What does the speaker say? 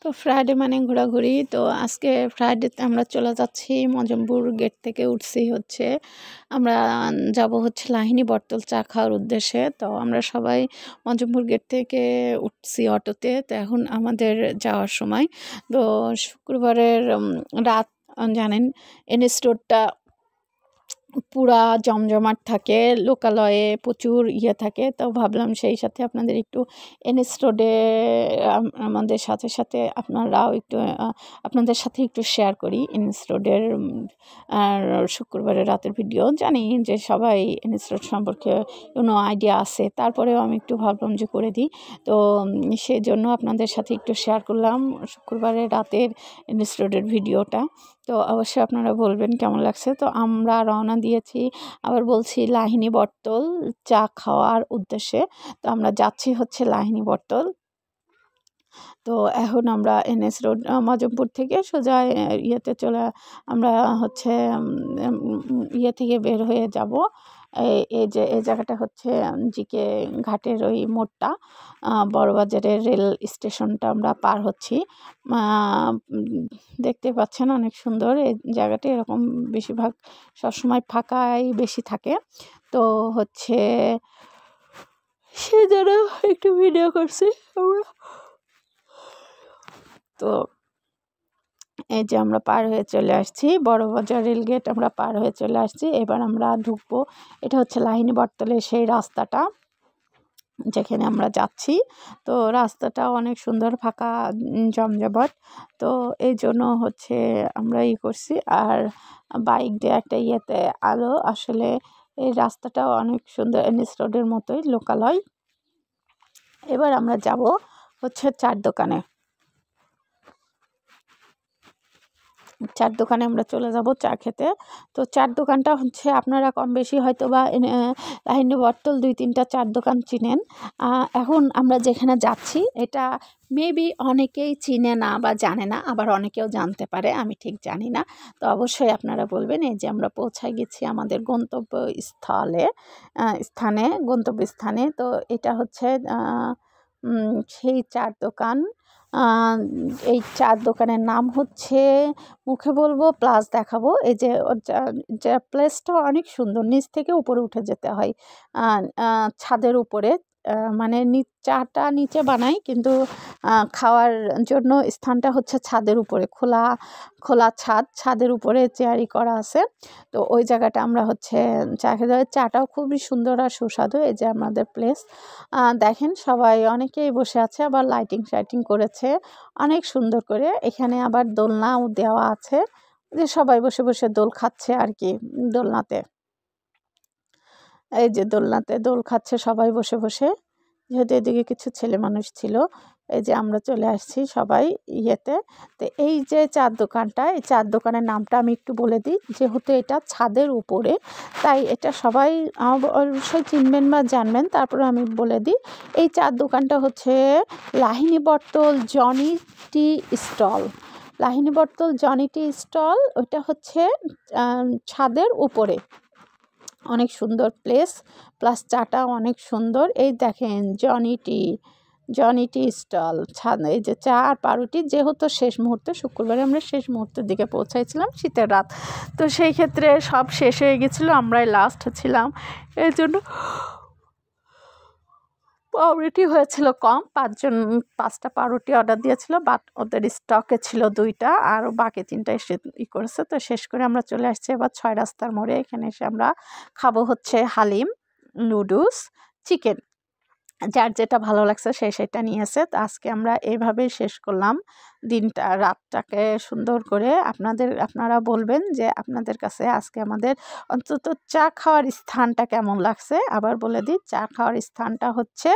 তো ফ্রাইডে মানে ঘোরাঘুরি। তো আজকে ফ্রাইডেতে আমরা চলে যাচ্ছি মজমপুর গেট থেকে উঠছি হচ্ছে আমরা যাব হচ্ছে লাহিনী বটতল চা খাওয়ার উদ্দেশ্যে। তো আমরা সবাই মজমপুর গেট থেকে উঠছি অটোতে। তো এখন আমাদের যাওয়ার সময়। তো শুক্রবারের রাত জানেন এনএস রোডটা পুরা জমজমাট থাকে, লোকালয়ে প্রচুর থাকে। তো ভাবলাম সেই সাথে আপনাদের একটু এনএস রোডে আমাদের সাথে আপনারাও একটু আপনাদের সাথে একটু শেয়ার করি এনএস রোডের আর শুক্রবারের রাতের ভিডিও। জানি যে সবাই এনএস রোড সম্পর্কে কোনো আইডিয়া আছে, তারপরেও আমি একটু ভাবলাম যে করে দিই। তো সেই জন্য আপনাদের সাথে একটু শেয়ার করলাম শুক্রবারের রাতের এনএস রোডের ভিডিওটা। তো অবশ্যই আপনারা বলবেন কেমন লাগছে। তো আমরা রওনা দিয়েছি, আবার বলছি লাহিনী বটতল চা খাওয়ার উদ্দেশ্যে। তো আমরা যাচ্ছি হচ্ছে লাহিনী বটতল। তো এখন আমরা এনএস রোড মজমপুর থেকে সোজা চলে আমরা হচ্ছে থেকে বের হয়ে যাব। এই যে এই জায়গাটা হচ্ছে জিকে ঘাটের ওই মোড়টা, বড়বাজারের রেল স্টেশনটা আমরা পার হচ্ছি। দেখতে পাচ্ছেন অনেক সুন্দর এই জায়গাটা, এরকম বেশিরভাগ সবসময় ফাঁকাই বেশি থাকে। তো হচ্ছে সেই জন্য একটু ভিডিও করছি আমরা। তো এই যে আমরা পার হয়ে চলে আসছি বড়বাজার রেলগেট, আমরা পার হয়ে চলে আসছি। এবার আমরা ঢুকবো, এটা হচ্ছে লাহিনী বটতলের সেই রাস্তাটা যেখানে আমরা যাচ্ছি। তো রাস্তাটা অনেক সুন্দর, ফাঁকা জমজমাট। তো এই জন্য হচ্ছে আমরা করছি। আর বাইক দিয়ে একটা আলো, আসলে এই রাস্তাটাও অনেক সুন্দর, এনএস রোডের মতোই লোকালয়। এবার আমরা যাব হচ্ছে চার দোকানে আমরা চলে যাব চা খেতে। তো চার দোকানটা হচ্ছে আপনারা কম বেশি হয়তো বা লাহিনী বটতল 2-3টা চার দোকান চিনেন। এখন আমরা যেখানে যাচ্ছি এটা মেবি অনেকেই চিনে না বা জানে না, আবার অনেকেও জানতে পারে, আমি ঠিক জানি না। তো অবশ্যই আপনারা বলবেন। এই যে আমরা পৌঁছায় গেছি আমাদের গন্তব্যস্থানে। তো এটা হচ্ছে সেই চার দোকান। এই চার দোকানের নাম হচ্ছে, মুখে বলবো প্লাস দেখাবো। এই যে প্লেসটা অনেক সুন্দর, নিচ থেকে উপরে উঠে যেতে হয় ছাদের উপরে। মানে চাটা নিচে বানাই, কিন্তু খাওয়ার জন্য স্থানটা হচ্ছে ছাদের উপরে, খোলা ছাদের উপরে চেয়ারি করা আছে। তো ওই জায়গাটা আমরা হচ্ছে চা খেতে হয়। চাটাও খুবই সুন্দর আর সুস্বাদু। এই যে আমাদের প্লেস দেখেন, সবাই অনেকেই বসে আছে, আবার লাইটিং করেছে অনেক সুন্দর করে। এখানে আবার দোলনাও দেওয়া আছে, যে সবাই বসে বসে দোল খাচ্ছে আর কি। দোলনাতে এই যে দোলনাতে দোল খাচ্ছে সবাই বসে বসে, যেহেতু এদিকে কিছু ছেলে মানুষ ছিল। এই যে আমরা চলে আসছি সবাই তো এই যে চার দোকানটা, এই চার দোকানের নামটা আমি একটু বলে দিই, যেহেতু এটা ছাদের উপরে তাই এটা সবাই অবশ্যই চিনবেন বা জানবেন। তারপরে আমি বলে দিই, এই চার দোকানটা হচ্ছে Lahini Bottala Johnny tea stall. Lahini Bottala Johnny tea stall, ওইটা হচ্ছে ছাদের উপরে, অনেক সুন্দর প্লেস, প্লাস চাটা অনেক সুন্দর। এই দেখেন জনি টি স্টল, এই যে চা আর পাউরুটি। যেহেতু শেষ মুহূর্তে, শুক্রবারে আমরা শেষ মুহূর্তের দিকে পৌঁছাইছিলাম, শীতের রাত, তো সেই ক্ষেত্রে সব শেষ হয়ে গেছিলো, আমরাই লাস্ট ছিলাম। এই জন্য পাউরুটি হয়েছিল কম, 5টা পাউরুটি অর্ডার দিয়েছিল, বাট ওদের স্টকে ছিল 2টা, আর বাকি 3টা এসে করেছে। তো শেষ করে আমরা চলে আসছি এবার 6 রাস্তার মোড়ে। এখানে এসে আমরা খাবো হচ্ছে হালিম, নুডলস, চিকেন, যার যেটা ভালো লাগছে সেটা নিয়েছে। তো আজকে আমরা এইভাবেই শেষ করলাম দিনটা, রাতটাকে সুন্দর করে। আপনারা বলবেন যে আপনাদের কাছে আজকে আমাদের অন্তত চা খাওয়ার স্থানটা কেমন লাগছে। আবার বলে দিই, চা খাওয়ার স্থানটা হচ্ছে